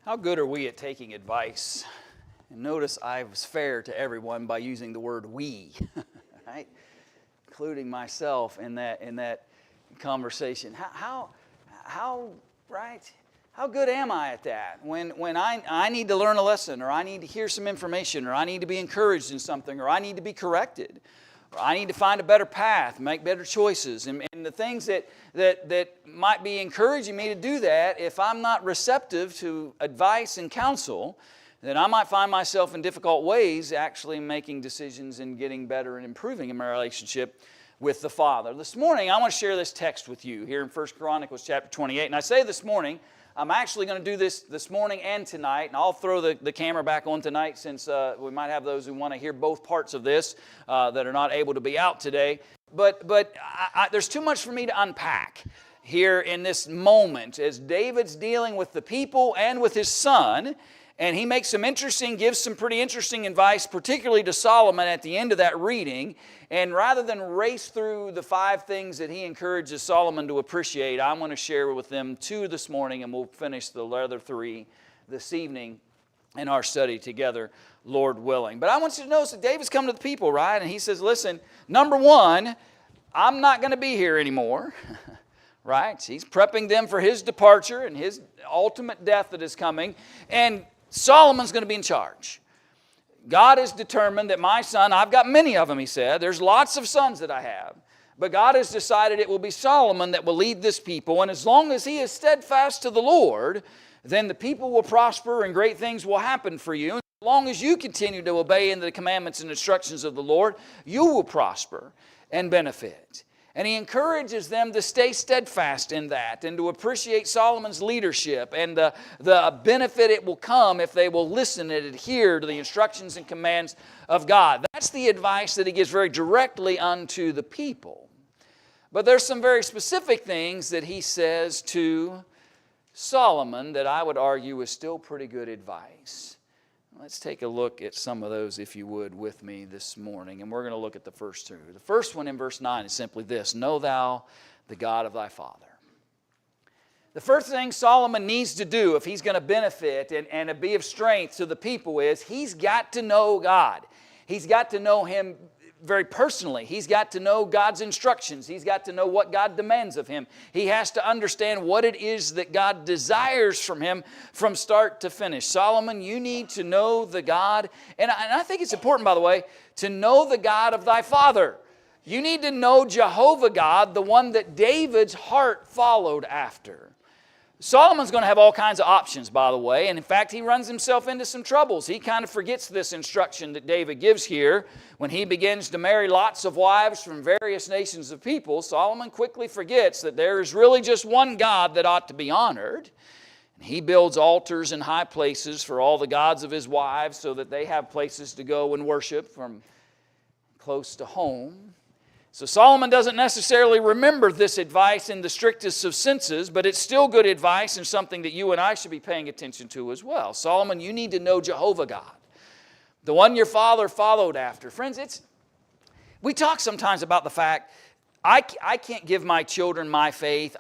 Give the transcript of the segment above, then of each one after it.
How good are we at taking advice? And notice I was fair to everyone by using the word we, right? Including myself in that conversation. How right? How good am I at that? When I need to learn a lesson, or I need to hear some information, or I need to be encouraged in something, or I need to be corrected, or I need to find a better path, make better choices, and the things that might be encouraging me to do that, if I'm not receptive to advice and counsel, then I might find myself in difficult ways actually making decisions and getting better and improving in my relationship with the Father. This morning, I want to share this text with you here in 1 Chronicles chapter 28. And I say this morning, I'm actually going to do this morning and tonight, and I'll throw the camera back on tonight since we might have those who want to hear both parts of this that are not able to be out today. But there's too much for me to unpack here in this moment as David's dealing with the people and with his son, and he gives some pretty interesting advice, particularly to Solomon at the end of that reading. And rather than race through the 5 things that he encourages Solomon to appreciate, I'm going to share with them 2 this morning, and we'll finish the other 3 this evening in our study together, Lord willing. But I want you to notice that David's come to the people, right? And he says, listen, number 1, I'm not going to be here anymore. Right? He's prepping them for his departure and his ultimate death that is coming. And Solomon's going to be in charge. God has determined that my son, I've got many of them, he said. There's lots of sons that I have. But God has decided it will be Solomon that will lead this people. And as long as he is steadfast to the Lord, then the people will prosper and great things will happen for you. And as long as you continue to obey the commandments and instructions of the Lord, you will prosper and benefit. And he encourages them to stay steadfast in that and to appreciate Solomon's leadership and the benefit it will come if they will listen and adhere to the instructions and commands of God. That's the advice that he gives very directly unto the people. But there's some very specific things that he says to Solomon that I would argue is still pretty good advice. Let's take a look at some of those, if you would, with me this morning. And we're going to look at the first 2. The first one in verse 9 is simply this: know thou the God of thy father. The first thing Solomon needs to do if he's going to benefit and be of strength to the people is he's got to know God. He's got to know Him very personally. He's got to know God's instructions. He's got to know what God demands of him. He has to understand what it is that God desires from him from start to finish. Solomon, you need to know the God, and I think it's important, by the way, to know the God of thy father. You need to know Jehovah God, the one that David's heart followed after. Solomon's going to have all kinds of options, by the way, and in fact, he runs himself into some troubles. He kind of forgets this instruction that David gives here. When he begins to marry lots of wives from various nations of people, Solomon quickly forgets that there is really just one God that ought to be honored. And he builds altars in high places for all the gods of his wives so that they have places to go and worship from close to home. So Solomon doesn't necessarily remember this advice in the strictest of senses, but it's still good advice and something that you and I should be paying attention to as well. Solomon, you need to know Jehovah God, the one your father followed after. Friends, we talk sometimes about the fact I can't give my children my faith.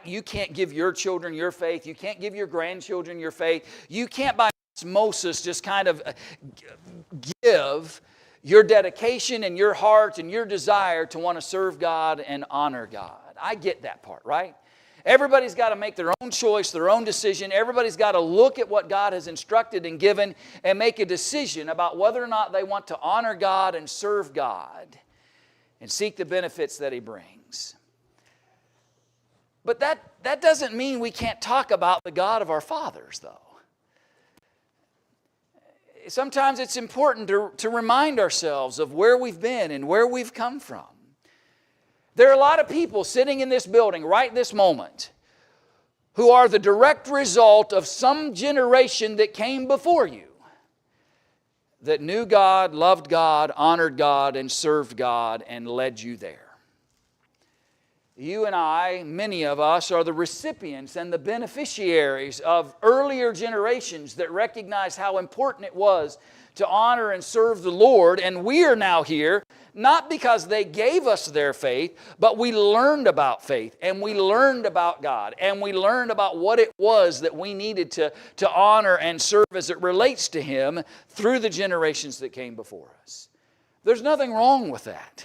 You can't give your children your faith. You can't give your grandchildren your faith. You can't by osmosis just kind of give your dedication and your heart and your desire to want to serve God and honor God. I get that part, right? Everybody's got to make their own choice, their own decision. Everybody's got to look at what God has instructed and given and make a decision about whether or not they want to honor God and serve God and seek the benefits that He brings. But that doesn't mean we can't talk about the God of our fathers, though. Sometimes it's important to remind ourselves of where we've been and where we've come from. There are a lot of people sitting in this building right this moment who are the direct result of some generation that came before you, that knew God, loved God, honored God, and served God, and led you there. You and I, many of us, are the recipients and the beneficiaries of earlier generations that recognized how important it was to honor and serve the Lord. And we are now here, not because they gave us their faith, but we learned about faith, and we learned about God, and we learned about what it was that we needed to honor and serve as it relates to Him through the generations that came before us. There's nothing wrong with that.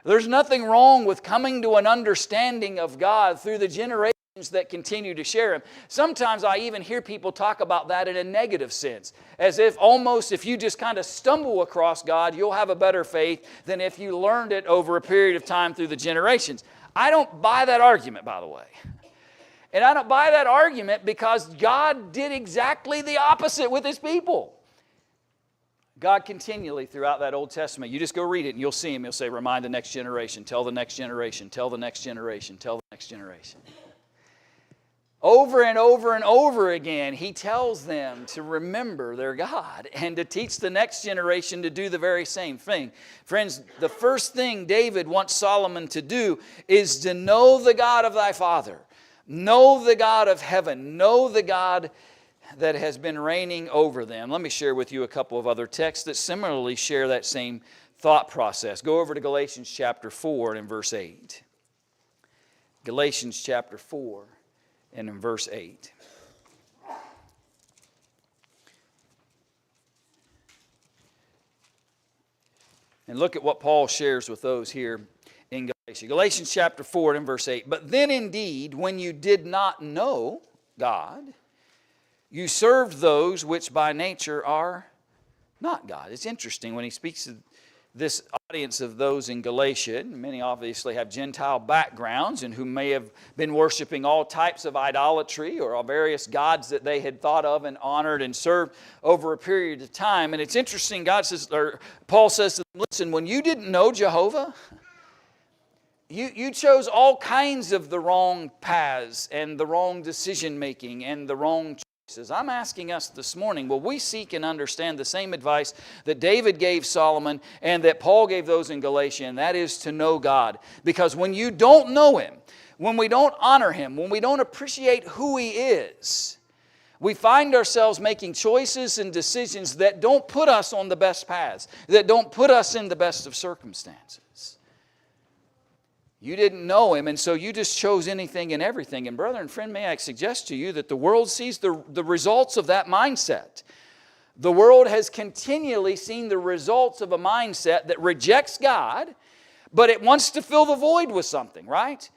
There's nothing wrong with coming to an understanding of God through the generations that continue to share Him. Sometimes I even hear people talk about that in a negative sense, as if almost if you just kind of stumble across God, you'll have a better faith than if you learned it over a period of time through the generations. I don't buy that argument, by the way. And I don't buy that argument because God did exactly the opposite with His people. God continually throughout that Old Testament, you just go read it and you'll see Him. He'll say, remind the next generation, tell the next generation, tell the next generation, tell the next generation. Over and over and over again, He tells them to remember their God and to teach the next generation to do the very same thing. Friends, the first thing David wants Solomon to do is to know the God of thy father. Know the God of heaven. Know the God that has been reigning over them. Let me share with you a couple of other texts that similarly share that same thought process. Go over to Galatians chapter 4 and in verse 8. Galatians chapter 4 and in verse 8. And look at what Paul shares with those here in Galatia. Galatians chapter 4 and in verse 8. But then indeed, when you did not know God, you served those which by nature are not God. It's interesting when he speaks to this audience of those in Galatia. Many obviously have Gentile backgrounds and who may have been worshiping all types of idolatry or various gods that they had thought of and honored and served over a period of time. And it's interesting, Paul says to them, listen, when you didn't know Jehovah, you chose all kinds of the wrong paths and the wrong decision making and the wrong choices. I'm asking us this morning, will we seek and understand the same advice that David gave Solomon and that Paul gave those in Galatia, and that is to know God. Because when you don't know Him, when we don't honor Him, when we don't appreciate who He is, we find ourselves making choices and decisions that don't put us on the best paths, that don't put us in the best of circumstances. You didn't know Him, and so you just chose anything and everything. And brother and friend, may I suggest to you that the world sees the results of that mindset. The world has continually seen the results of a mindset that rejects God, but it wants to fill the void with something, right?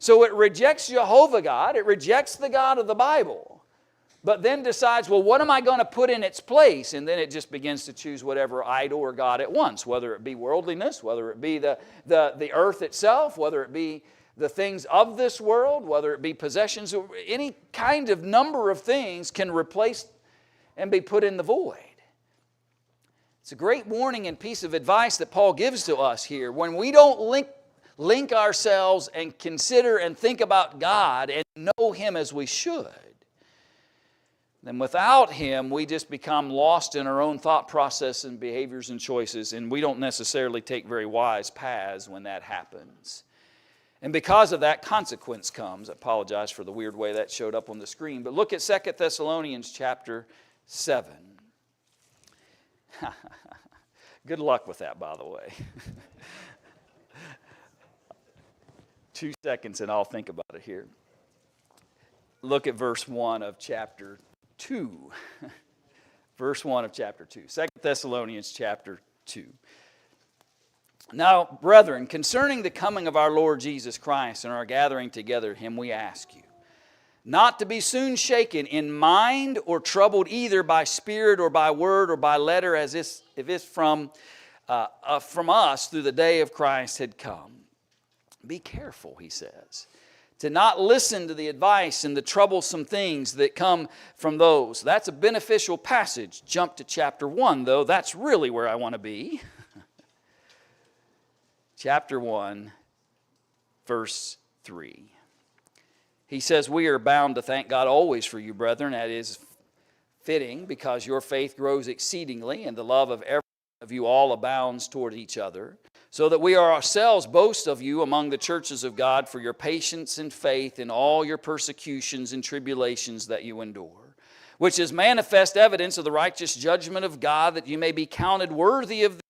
So it rejects Jehovah God, it rejects the God of the Bible, but then decides, well, what am I going to put in its place? And then it just begins to choose whatever idol or god it wants, whether it be worldliness, whether it be the earth itself, whether it be the things of this world, whether it be possessions, any kind of number of things can replace and be put in the void. It's a great warning and piece of advice that Paul gives to us here. When we don't link ourselves and consider and think about God and know Him as we should, then without Him, we just become lost in our own thought process and behaviors and choices, and we don't necessarily take very wise paths when that happens. And because of that, consequence comes. I apologize for the weird way that showed up on the screen, but look at 2 Thessalonians chapter 7. Good luck with that, by the way. 2 seconds and I'll think about it here. Look at verse 1 of chapter 2. Verse 1 of chapter 2. 2 Thessalonians chapter 2. Now, brethren, concerning the coming of our Lord Jesus Christ and our gathering together Him, we ask you, not to be soon shaken in mind or troubled either by spirit or by word or by letter, as if it's from us through the day of Christ had come. Be careful, he says, to not listen to the advice and the troublesome things that come from those. That's a beneficial passage. Jump to chapter 1, though. That's really where I want to be. Chapter 1, verse 3. He says, we are bound to thank God always for you, brethren. That is fitting, because your faith grows exceedingly, and the love of every one of you all abounds toward each other, so that we ourselves boast of you among the churches of God for your patience and faith in all your persecutions and tribulations that you endure, which is manifest evidence of the righteous judgment of God, that you may be counted worthy of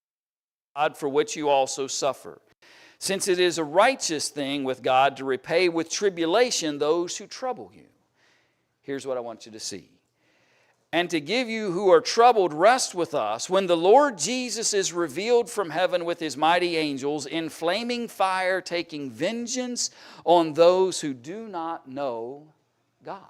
God, for which you also suffer. Since it is a righteous thing with God to repay with tribulation those who trouble you. Here's what I want you to see. And to give you who are troubled rest with us when the Lord Jesus is revealed from heaven with his mighty angels in flaming fire, taking vengeance on those who do not know God.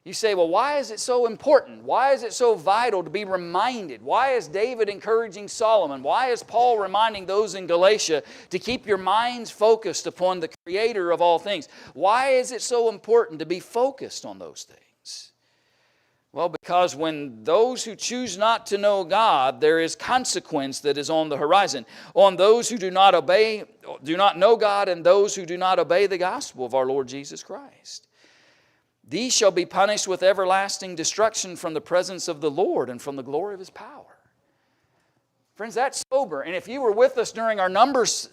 You say, well, why is it so important? Why is it so vital to be reminded? Why is David encouraging Solomon? Why is Paul reminding those in Galatia to keep your minds focused upon the Creator of all things? Why is it so important to be focused on those things? Well, because when those who choose not to know God, there is consequence that is on the horizon. On those who do not know God, and those who do not obey the gospel of our Lord Jesus Christ. These shall be punished with everlasting destruction from the presence of the Lord and from the glory of his power. Friends, that's sober. And if you were with us during our Numbers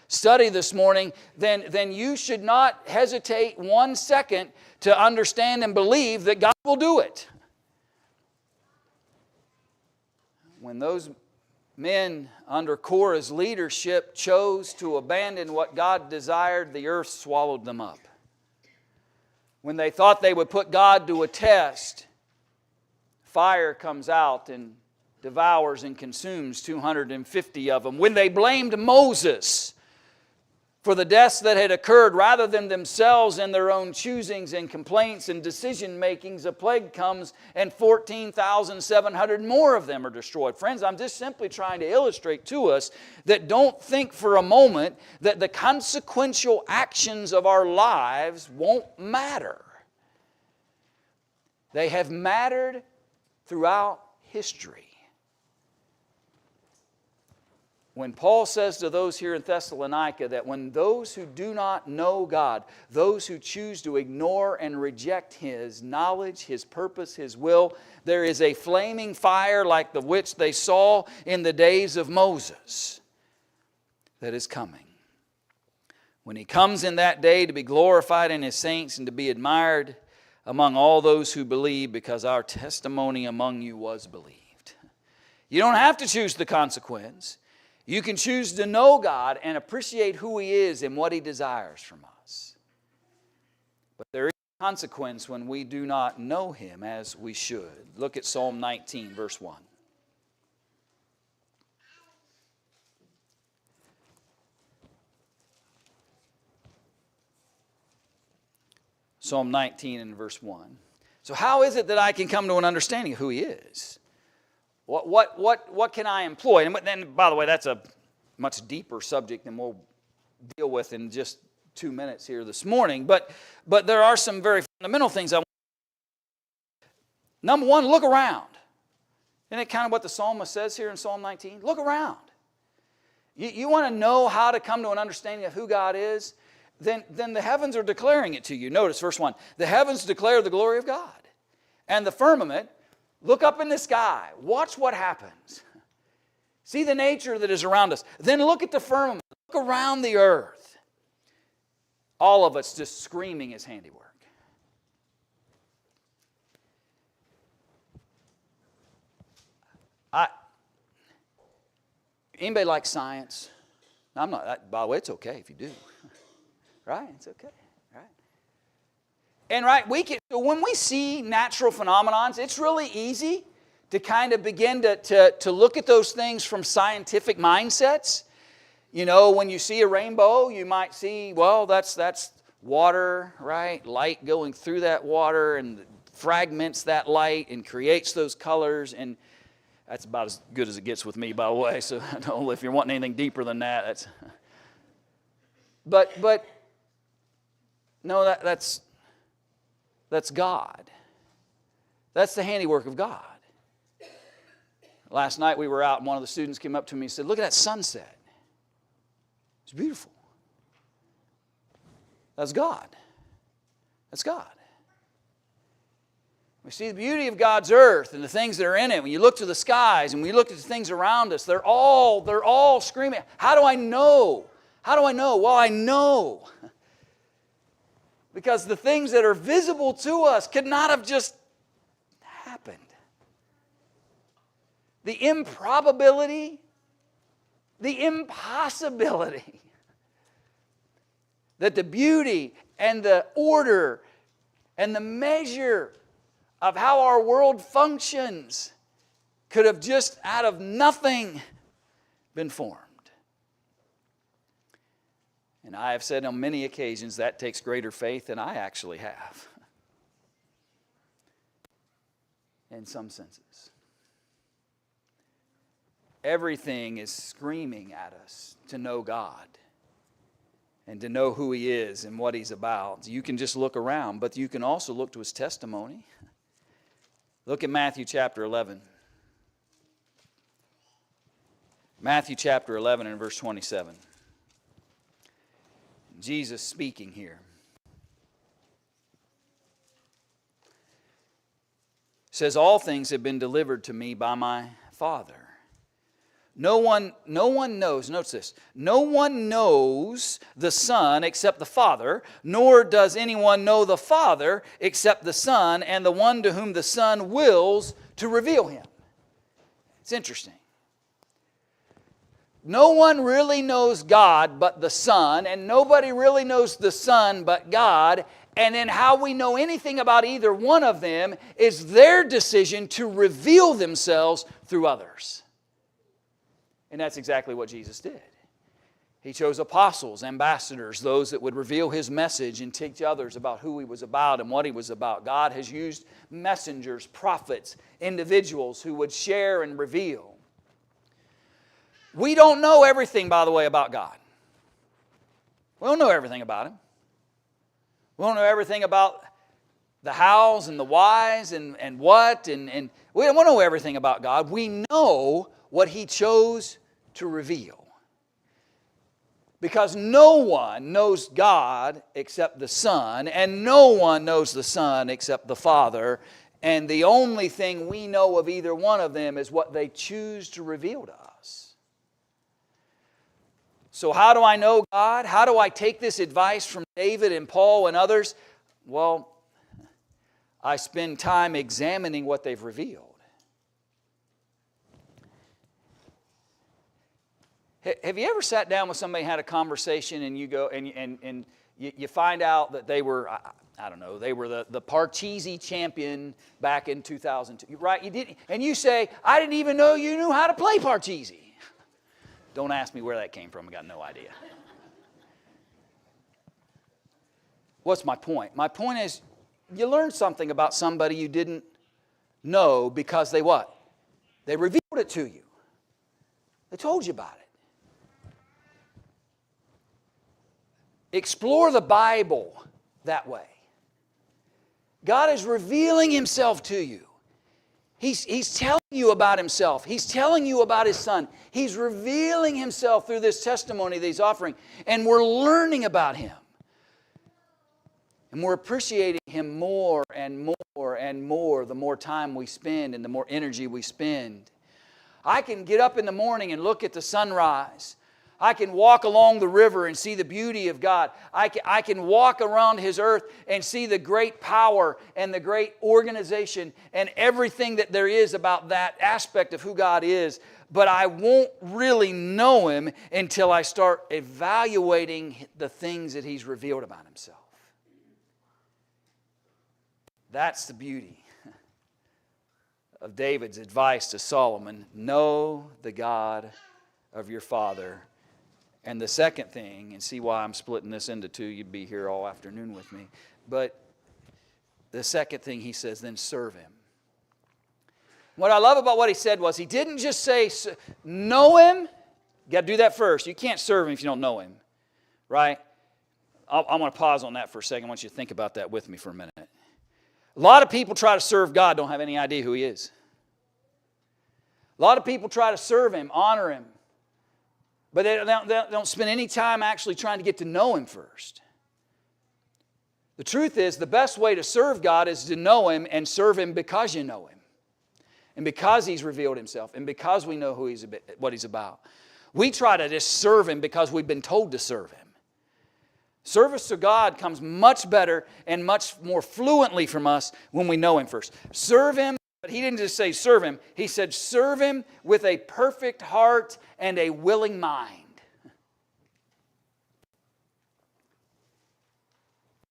study this morning, then you should not hesitate 1 second to understand and believe that God will do it. When those men under Korah's leadership chose to abandon what God desired, the earth swallowed them up. When they thought they would put God to a test, fire comes out and devours and consumes 250 of them. When they blamed Moses for the deaths that had occurred rather than themselves and their own choosings and complaints and decision makings, a plague comes and 14,700 more of them are destroyed. Friends, I'm just simply trying to illustrate to us that don't think for a moment that the consequential actions of our lives won't matter. They have mattered throughout history. When Paul says to those here in Thessalonica that when those who do not know God, those who choose to ignore and reject His knowledge, His purpose, His will, there is a flaming fire like the which they saw in the days of Moses that is coming. When He comes in that day to be glorified in His saints and to be admired among all those who believe, because our testimony among you was believed. You don't have to choose the consequence. You can choose to know God and appreciate who He is and what He desires from us. But there is a consequence when we do not know Him as we should. Look at Psalm 19, verse 1. Psalm 19 and verse 1. So how is it that I can come to an understanding of who He is? What can I employ? And then, by the way, that's a much deeper subject than we'll deal with in just 2 minutes here this morning. But there are some very fundamental things I want. Number one, look around. Isn't it kind of what the psalmist says here in Psalm 19? Look around. You want to know how to come to an understanding of who God is? Then the heavens are declaring it to you. Notice verse 1. The heavens declare the glory of God. And the firmament, look up in the sky. Watch what happens. See the nature that is around us. Then look at the firmament. Look around the earth. All of it's just screaming His handiwork. Anybody like science? I'm not. By the way, it's okay if you do. Right? It's okay. Right? And so when we see natural phenomenons, it's really easy to kind of begin to look at those things from scientific mindsets. You know, when you see a rainbow, you might see, well, that's water, right? Light going through that water and fragments that light and creates those colors. And that's about as good as it gets with me, by the way. So if you're wanting anything deeper than that, that's... But no, that's God. That's the handiwork of God. Last night we were out and one of the students came up to me and said, look at that sunset. It's beautiful. That's God. That's God. We see the beauty of God's earth and the things that are in it. When you look to the skies and we look at the things around us, they're all screaming. How do I know? How do I know? Well, I know. Because the things that are visible to us could not have just happened. the improbability, the impossibility that the beauty and the order and the measure of how our world functions could have just out of nothing been formed. And I have said on many occasions that takes greater faith than I actually have. In some senses. Everything is screaming at us to know God and to know who He is and what He's about. You can just look around, but you can also look to His testimony. Look at Matthew chapter 11. Matthew chapter 11 and verse 27. Jesus speaking here. Says, all things have been delivered to me by my Father. No one knows, notice this, no one knows the Son except the Father, nor does anyone know the Father except the Son and the one to whom the Son wills to reveal Him. It's interesting. No one really knows God but the Son, and nobody really knows the Son but God. And then how we know anything about either one of them is their decision to reveal themselves through others. And that's exactly what Jesus did. He chose apostles, ambassadors, those that would reveal His message and teach others about who He was about and what He was about. God has used messengers, prophets, individuals who would share and reveal. We don't know everything, by the way, about God. We don't know everything about Him. We don't know everything about the hows and the whys and what. And we don't know everything about God. We know what He chose to reveal. Because no one knows God except the Son, and no one knows the Son except the Father. And the only thing we know of either one of them is what they choose to reveal to us. So how do I know God? How do I take this advice from David and Paul and others? Well, I spend time examining what they've revealed. Have you ever sat down with somebody and had a conversation and you go and you find out that they were, I don't know, they were the Parcheesi champion back in 2002, right? You didn't, and you say, I didn't even know you knew how to play Parcheesi. Don't ask me where that came from. I got no idea. What's my point? My point is, you learned something about somebody you didn't know because they what? They revealed it to you. They told you about it. Explore the Bible that way. God is revealing Himself to you. He's telling you about Himself. He's telling you about His Son. He's revealing Himself through this testimony that He's offering. And we're learning about Him. And we're appreciating Him more and more and more the more time we spend and the more energy we spend. I can get up in the morning and look at the sunrise. I can walk along the river and see the beauty of God. I can walk around His earth and see the great power and the great organization and everything that there is about that aspect of who God is. But I won't really know Him until I start evaluating the things that He's revealed about Himself. That's the beauty of David's advice to Solomon. Know the God of your father. And the second thing, and see why I'm splitting this into two, you'd be here all afternoon with me. But the second thing he says, then serve Him. What I love about what he said was, he didn't just say, know Him. You got to do that first. You can't serve Him if you don't know Him. Right? I'm going to pause on that for a second. I want you to think about that with me for a minute. A lot of people try to serve God, don't have any idea who He is. A lot of people try to serve Him, honor Him. But they don't spend any time actually trying to get to know Him first. The truth is, the best way to serve God is to know Him and serve Him because you know Him. And because He's revealed Himself. And because we know what He's about. We try to just serve Him because we've been told to serve Him. Service to God comes much better and much more fluently from us when we know Him first. Serve Him But he didn't just say serve him. He said serve him with a perfect heart and a willing mind.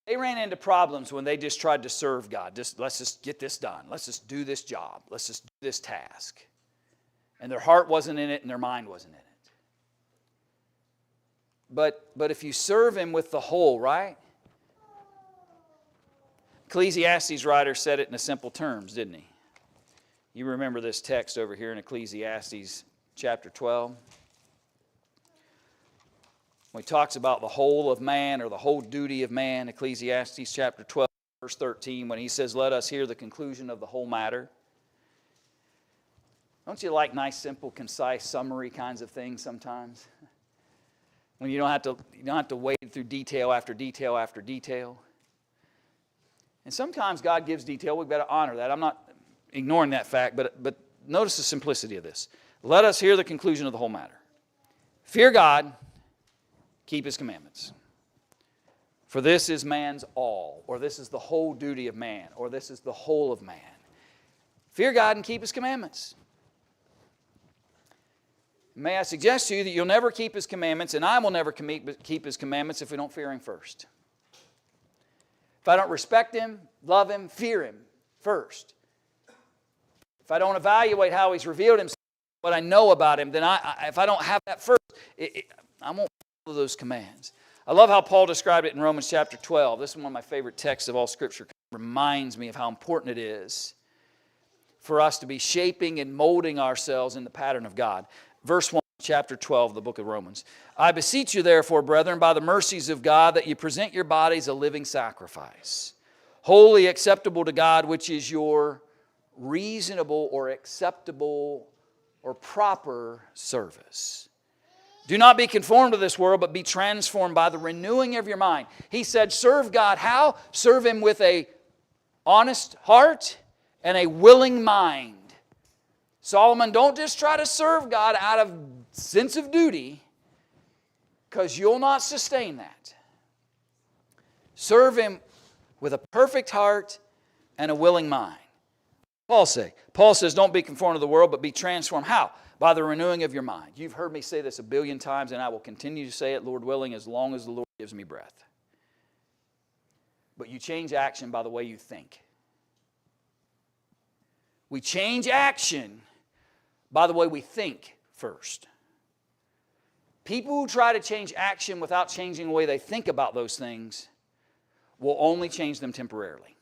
They ran into problems when they just tried to serve God. Let's just get this done. Let's just do this job. Let's just do this task. And their heart wasn't in it and their mind wasn't in it. But if you serve him with the whole, right? Ecclesiastes writer said it in simple terms, didn't he? You remember this text over here in Ecclesiastes chapter 12? When he talks about the whole of man or the whole duty of man, Ecclesiastes chapter 12, verse 13, when he says, let us hear the conclusion of the whole matter. Don't you like nice, simple, concise, summary kinds of things sometimes? When you don't have to wade through detail after detail after detail. And sometimes God gives detail. We've got to honor that. I'm not ignoring that fact, but notice the simplicity of this. Let us hear the conclusion of the whole matter. Fear God, keep his commandments. For this is man's all, or this is the whole duty of man, or this is the whole of man. Fear God and keep his commandments. May I suggest to you that you'll never keep his commandments, and I will never keep his commandments if we don't fear him first. If I don't respect him, love him, fear him first. If I don't evaluate how he's revealed himself, what I know about him, then if I don't have that first, I won't follow those commands. I love how Paul described it in Romans chapter 12. This is one of my favorite texts of all Scripture. It reminds me of how important it is for us to be shaping and molding ourselves in the pattern of God. Verse 1, chapter 12 of the book of Romans. I beseech you therefore, brethren, by the mercies of God, that you present your bodies a living sacrifice, wholly acceptable to God, which is your reasonable or acceptable or proper service. Do not be conformed to this world, but be transformed by the renewing of your mind. He said, serve God. How? Serve him with a honest heart and a willing mind. Solomon, don't just try to serve God out of sense of duty, because you'll not sustain that. Serve him with a perfect heart and a willing mind. Paul says, don't be conformed to the world, but be transformed. How? By the renewing of your mind. You've heard me say this a billion times, and I will continue to say it, Lord willing, as long as the Lord gives me breath. But you change action by the way you think. We change action by the way we think first. People who try to change action without changing the way they think about those things will only change them temporarily.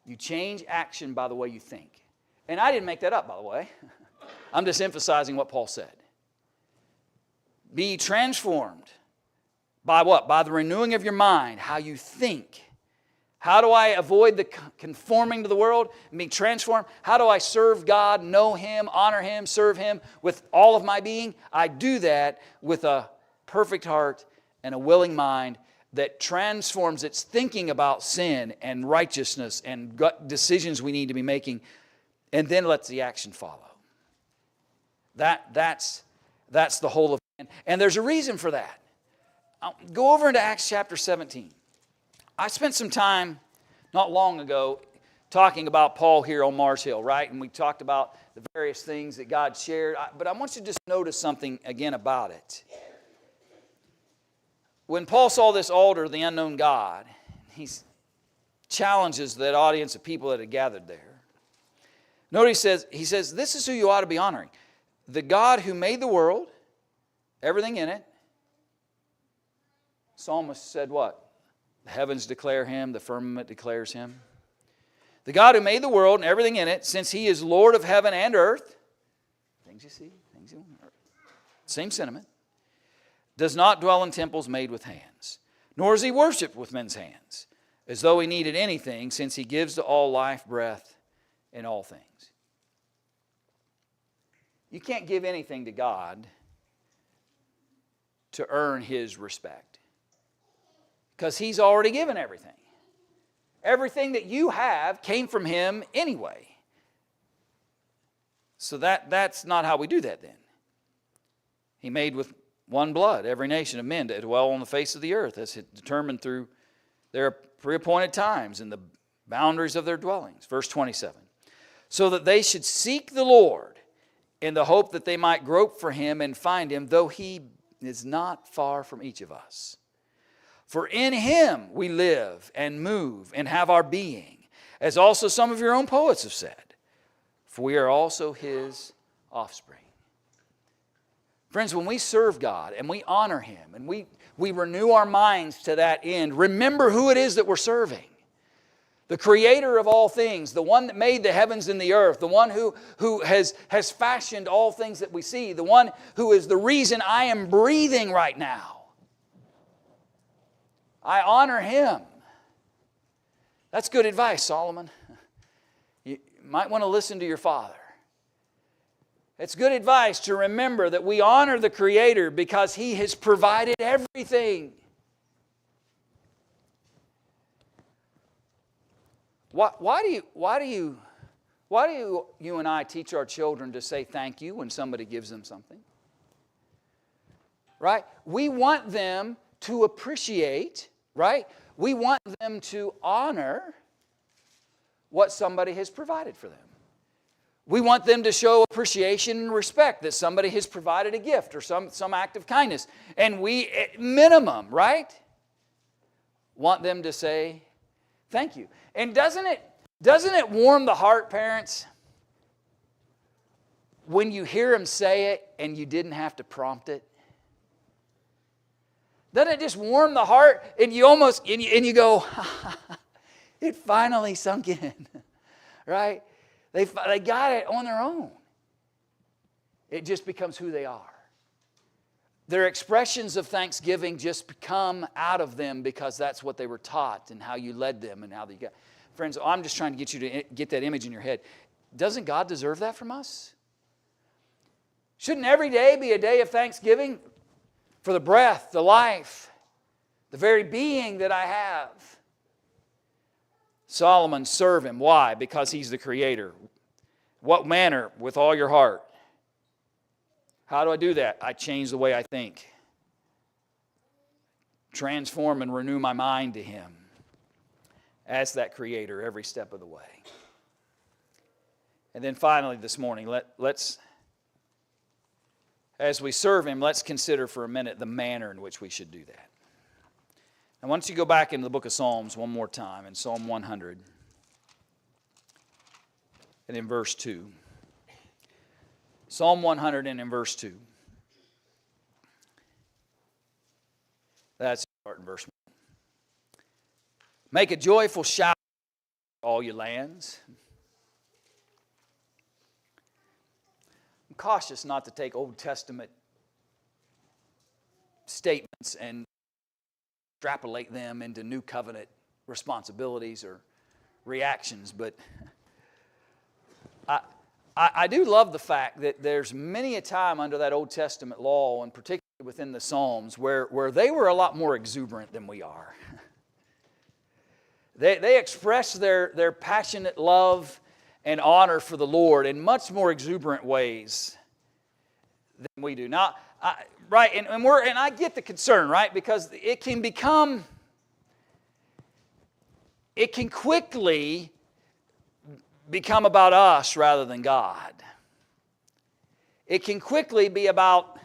You change action by the way you think. And I didn't make that up, by the way. I'm just emphasizing what Paul said. Be transformed by what? By the renewing of your mind, how you think. How do I avoid the conforming to the world and be transformed? How do I serve God, know him, honor him, serve him with all of my being? I do that with a perfect heart and a willing mind that transforms its thinking about sin and righteousness and decisions we need to be making, and then lets the action follow. That's the whole of man. And there's a reason for that. Go over into Acts chapter 17. I spent some time not long ago talking about Paul here on Mars Hill, right? And we talked about the various things that God shared. But I want you to just notice something again about it. When Paul saw this altar, the unknown God, he challenges that audience of people that had gathered there. Notice he says, this is who you ought to be honoring. The God who made the world, everything in it. Psalmist said what? The heavens declare him, the firmament declares him. The God who made the world and everything in it, since he is Lord of heaven and earth, things you see, things you on earth, same sentiment, does not dwell in temples made with hands, nor is he worshipped with men's hands, as though he needed anything, since he gives to all life, breath, and all things. You can't give anything to God to earn his respect, because he's already given everything. Everything that you have came from him anyway. So that's not how we do that then. He made with one blood every nation of men to dwell on the face of the earth, as determined through their pre-appointed times and the boundaries of their dwellings. Verse 27. So that they should seek the Lord in the hope that they might grope for Him and find Him, though He is not far from each of us. For in Him we live and move and have our being, as also some of your own poets have said, for we are also His offspring. Friends, when we serve God and we honor Him and we renew our minds to that end, remember who it is that we're serving. The Creator of all things, the one that made the heavens and the earth, the one who has fashioned all things that we see, the one who is the reason I am breathing right now. I honor Him. That's good advice, Solomon. You might want to listen to your father. It's good advice to remember that we honor the Creator because He has provided everything. Why do you and I teach our children to say thank you when somebody gives them something? Right? We want them to appreciate, right? We want them to honor what somebody has provided for them. We want them to show appreciation and respect that somebody has provided a gift or some act of kindness. And we, at minimum, right, want them to say thank you. And doesn't it warm the heart, parents, when you hear them say it and you didn't have to prompt it? Doesn't it just warm the heart and you go, it finally sunk in, right? They got it on their own. It just becomes who they are. Their expressions of thanksgiving just come out of them because that's what they were taught and how you led them and how they got. Friends, I'm just trying to get you to get that image in your head. Doesn't God deserve that from us? Shouldn't every day be a day of thanksgiving for the breath, the life, the very being that I have? Solomon, serve Him. Why? Because He's the Creator. What manner? With all your heart. How do I do that? I change the way I think. Transform and renew my mind to Him as that Creator every step of the way. And then finally this morning, let's, as we serve Him, let's consider for a minute the manner in which we should do that. And why don't you go back into the book of Psalms one more time, in Psalm 100, and in verse 2. Psalm 100 and in verse 2. That's part in verse 1. Make a joyful shout, all you lands. I'm cautious not to take Old Testament statements and extrapolate them into New Covenant responsibilities or reactions, but I do love the fact that there's many a time under that Old Testament law, and particularly within the Psalms, where they were a lot more exuberant than we are. They express their passionate love and honor for the Lord in much more exuberant ways than we do. Now, right, and I get the concern, right, because it can quickly become about us rather than God. It can quickly be about,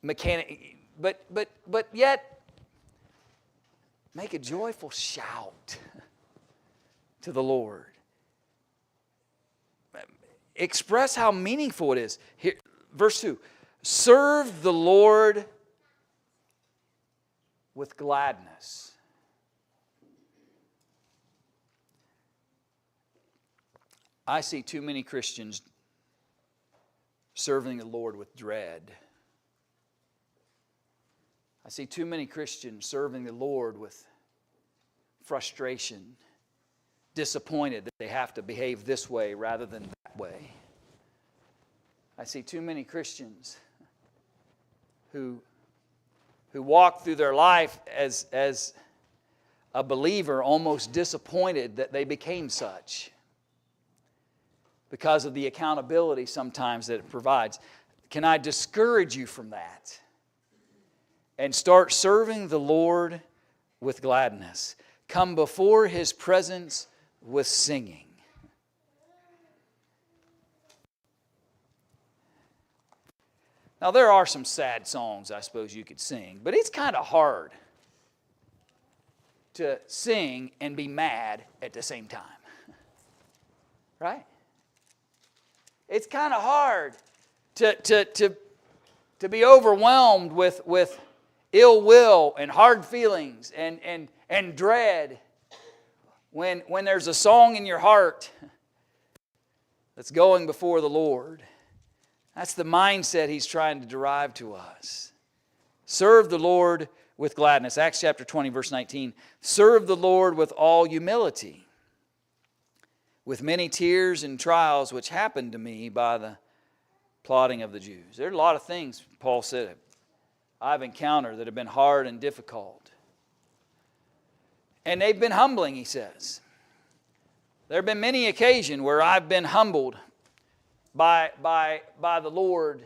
mechanic, but yet make a joyful shout to the Lord. Express how meaningful it is. Here, verse 2, serve the Lord with gladness. I see too many Christians serving the Lord with dread. I see too many Christians serving the Lord with frustration, disappointed that they have to behave this way rather than that way. I see too many Christians who walk through their life as a believer almost disappointed that they became such, because of the accountability sometimes that it provides. Can I discourage you from that? And start serving the Lord with gladness. Come before His presence with singing. Now, there are some sad songs I suppose you could sing, but it's kind of hard to sing and be mad at the same time. Right? It's kind of hard to be overwhelmed with ill will and hard feelings and dread when there's a song in your heart that's going before the Lord. That's the mindset He's trying to derive to us. Serve the Lord with gladness. Acts chapter 20, verse 19. Serve the Lord with all humility, with many tears and trials which happened to me by the plotting of the Jews. There are a lot of things, Paul said, I've encountered that have been hard and difficult. And they've been humbling, he says. There have been many occasions where I've been humbled by the Lord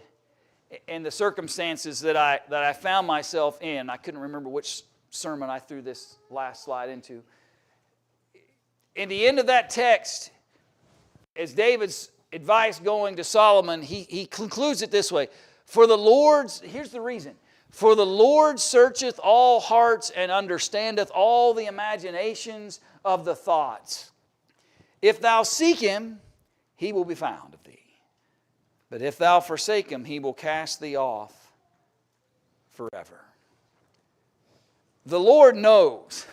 in the circumstances that I found myself in. I couldn't remember which sermon I threw this last slide into. In the end of that text, as David's advice going to Solomon, he concludes it this way. Here's the reason. For the Lord searcheth all hearts and understandeth all the imaginations of the thoughts. If thou seek Him, He will be found of thee. But if thou forsake Him, He will cast thee off forever. The Lord knows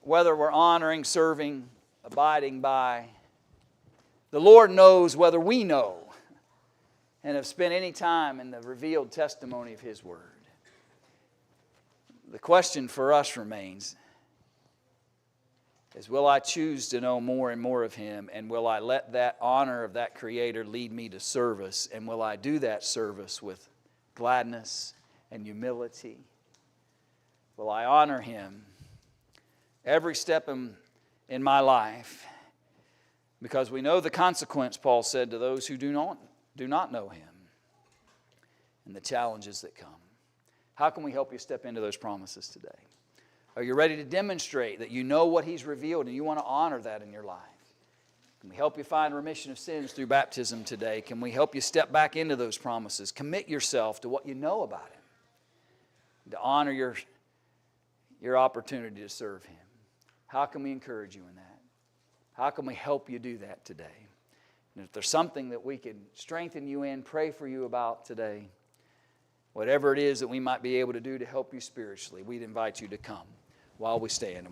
whether we're honoring, serving, abiding by. The Lord knows whether we know and have spent any time in the revealed testimony of His Word. The question for us remains is, will I choose to know more and more of Him, and will I let that honor of that Creator lead me to service, and will I do that service with gladness and humility? Will I honor Him every step in my life? Because we know the consequence, Paul said, to those who do not know Him, and the challenges that come. How can we help you step into those promises today? Are you ready to demonstrate that you know what He's revealed and you want to honor that in your life? Can we help you find remission of sins through baptism today? Can we help you step back into those promises? Commit yourself to what you know about Him, to honor your opportunity to serve Him. How can we encourage you in that? How can we help you do that today? And if there's something that we can strengthen you in, pray for you about today, whatever it is that we might be able to do to help you spiritually, we'd invite you to come while we stand.